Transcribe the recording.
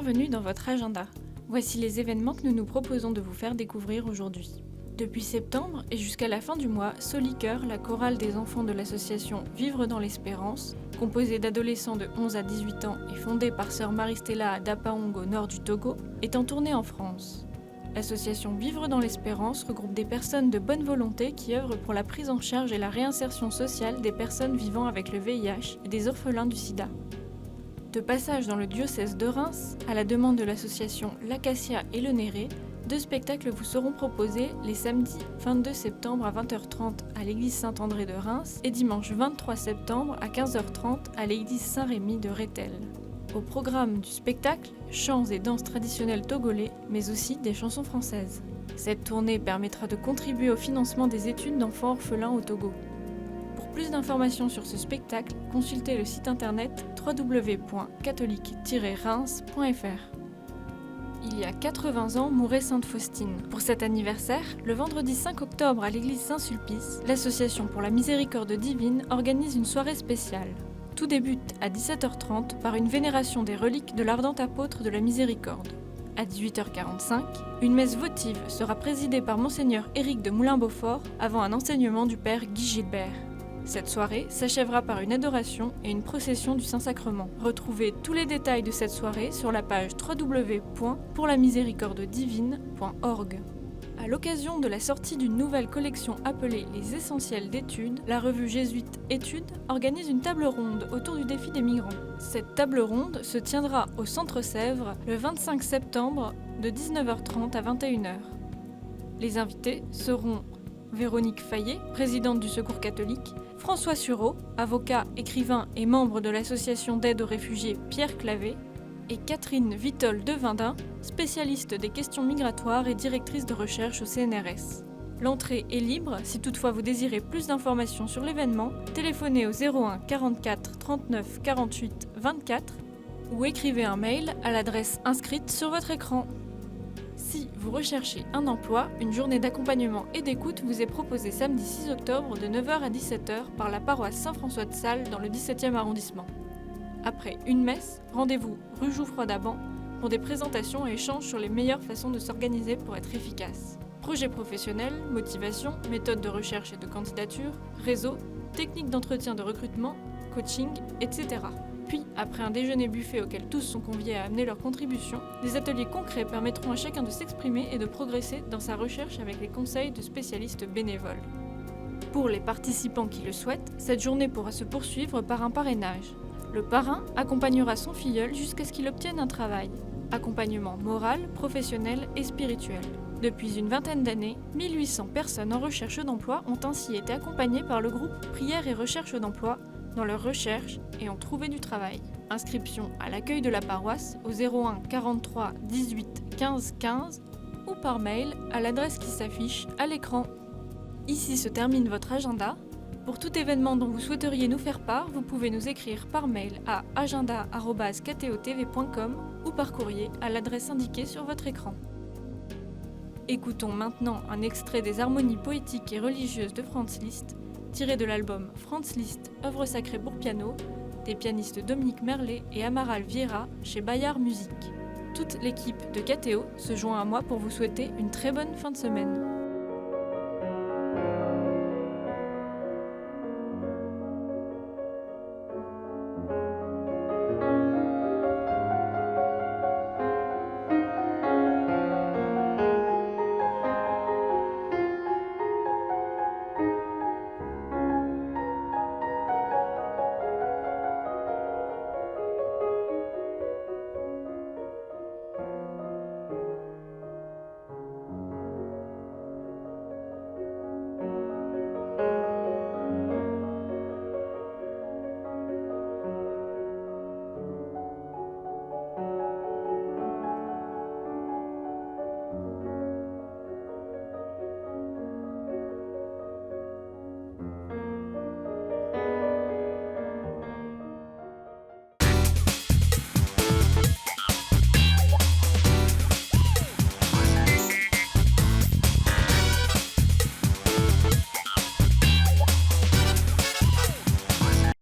Bienvenue dans votre agenda. Voici les événements que nous nous proposons de vous faire découvrir aujourd'hui. Depuis septembre et jusqu'à la fin du mois, Solicoeur, la chorale des enfants de l'association Vivre dans l'Espérance, composée d'adolescents de 11 à 18 ans et fondée par sœur Marie-Stella à Dapaong au nord du Togo, est en tournée en France. L'association Vivre dans l'Espérance regroupe des personnes de bonne volonté qui œuvrent pour la prise en charge et la réinsertion sociale des personnes vivant avec le VIH et des orphelins du sida. De passage dans le diocèse de Reims, à la demande de l'association L'Acacia et le Néré, 2 spectacles vous seront proposés les samedis 22 septembre à 20h30 à l'église Saint-André de Reims et dimanche 23 septembre à 15h30 à l'église Saint-Rémy de Rethel. Au programme du spectacle, chants et danses traditionnelles togolais, mais aussi des chansons françaises. Cette tournée permettra de contribuer au financement des études d'enfants orphelins au Togo. Pour plus d'informations sur ce spectacle, consultez le site internet www.catholique-reims.fr. Il y a 80 ans mourait Sainte Faustine. Pour cet anniversaire, le vendredi 5 octobre à l'église Saint-Sulpice, l'Association pour la Miséricorde divine organise une soirée spéciale. Tout débute à 17h30 par une vénération des reliques de l'ardent apôtre de la Miséricorde. À 18h45, une messe votive sera présidée par Monseigneur Éric de Moulin-Beaufort avant un enseignement du Père Guy Gilbert. Cette soirée s'achèvera par une adoration et une procession du Saint-Sacrement. Retrouvez tous les détails de cette soirée sur la page www.pourlamiséricordedivine.org. À l'occasion de la sortie d'une nouvelle collection appelée Les Essentiels d'études, la revue jésuite Études organise une table ronde autour du défi des migrants. Cette table ronde se tiendra au Centre Sèvres le 25 septembre de 19h30 à 21h. Les invités seront Véronique Fayet, présidente du Secours catholique, François Sureau, avocat, écrivain et membre de l'association d'aide aux réfugiés Pierre Clavé, et Catherine Vitol de Vindin, spécialiste des questions migratoires et directrice de recherche au CNRS. L'entrée est libre, si toutefois vous désirez plus d'informations sur l'événement, téléphonez au 01 44 39 48 24 ou écrivez un mail à l'adresse inscrite sur votre écran. Si vous recherchez un emploi, une journée d'accompagnement et d'écoute vous est proposée samedi 6 octobre de 9h à 17h par la paroisse Saint-François de Sales dans le 17e arrondissement. Après une messe, rendez-vous rue Jouffroy d'Aban pour des présentations et échanges sur les meilleures façons de s'organiser pour être efficace. Projets professionnels, motivation, méthodes de recherche et de candidature, réseau, techniques d'entretien de recrutement, coaching, etc. Puis, après un déjeuner buffet auquel tous sont conviés à amener leur contribution, des ateliers concrets permettront à chacun de s'exprimer et de progresser dans sa recherche avec les conseils de spécialistes bénévoles. Pour les participants qui le souhaitent, cette journée pourra se poursuivre par un parrainage. Le parrain accompagnera son filleul jusqu'à ce qu'il obtienne un travail. Accompagnement moral, professionnel et spirituel. Depuis une vingtaine d'années, 1800 personnes en recherche d'emploi ont ainsi été accompagnées par le groupe Prière et Recherche d'emploi dans leur recherche et ont trouvé du travail. Inscription à l'accueil de la paroisse au 01 43 18 15 15 ou par mail à l'adresse qui s'affiche à l'écran. Ici se termine votre agenda. Pour tout événement dont vous souhaiteriez nous faire part, vous pouvez nous écrire par mail à agenda@ktotv.com ou par courrier à l'adresse indiquée sur votre écran. Écoutons maintenant un extrait des harmonies poétiques et religieuses de Franz Liszt, tiré de l'album Franz Liszt, œuvre sacrée pour piano, des pianistes Dominique Merlet et Amaral Vieira chez Bayard Musique. Toute l'équipe de KTO se joint à moi pour vous souhaiter une très bonne fin de semaine.